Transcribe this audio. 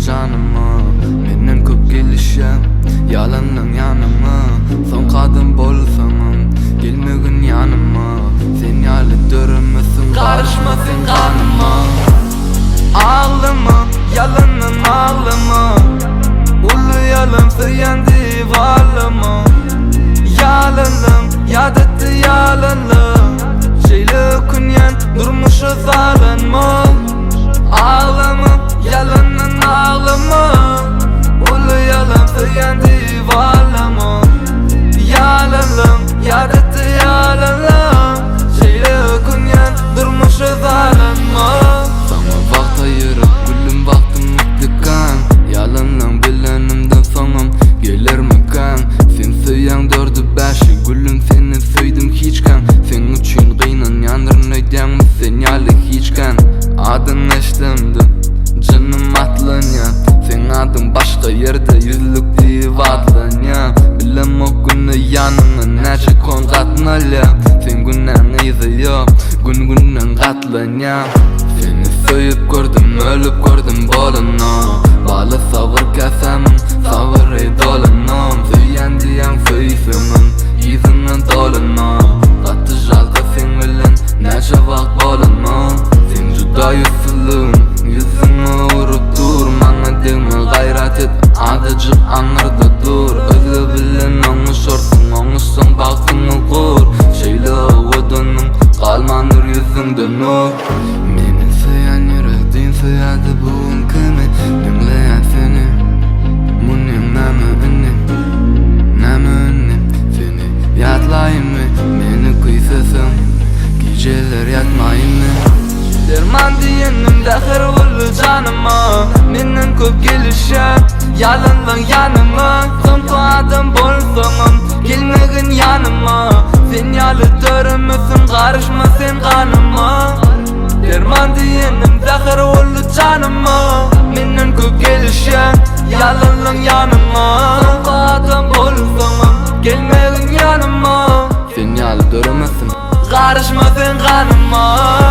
canıma. Menden köp gelişem yalandan yanıma. Son kadın bolsamam gelmegin yanıma. Sen yalı dörümüsün karışmasın kanıma. Ağlama yalanın ağlama. Ulu yalan söyendi varlama. Yalanım yadetti yalanım. Şeyli künyen durmuşu zalanma. Ağlama yalanın ağlama. Ulu yalan söyendi varlama. Yalanım yadetti yalanım. Şeyli künyen durmuşu zalanma. Sana vakt ayırıp gülüm vaktim tıkan. Yalanın bilenimden sonum gelir mi kan? Sen söyyan dördü beşi gülüm seni söydim hiç kan. Sen üçün gıynan yandırın öydem mi sen yalı hiç kan? Adın eştimdi canım atlın ya. Sen adın başka yerde yüzlük deyip adlın ya. Bilem o günü yanına nece kon katnal ya. Sen günden izi yok gün katlın ya. Seni söyüp gördüm ölüp gördüm bolunu. Balı savur kesemim savur idolunum. Söyyen diyen söysemin izinin dolunu. Katı jalga sen bilen nece vakt bolunu. Sen juda yüzsülüm yüzünü urup dur. Mana degme gayrat et adacık anırda dur. Özü bilen onu şorsun onu son baktını kur. Şeyli odunum kalmanır yüzünde nur. Meni söyyen yürek din söyadi bugün kimi. Dinleyen seni munim nami ünnim. Nami ünnim seni yatlayayım mı? Meni kıysasın geceler yatmayayım mı? Derman diyenim dahir ulu canıma. Menden köp gelişem yalanlan yanıma. Son adım bolsonum gelmegin yanıma. Sen yalı dörümüsün karışma sen kanıma. Derman diyenim dahir ulu canıma. Menden köp gelişem yalanlan yanıma. Son adım bolsonum gelmegin yanıma. Sen yalı dörümüsün karışma sen kanıma.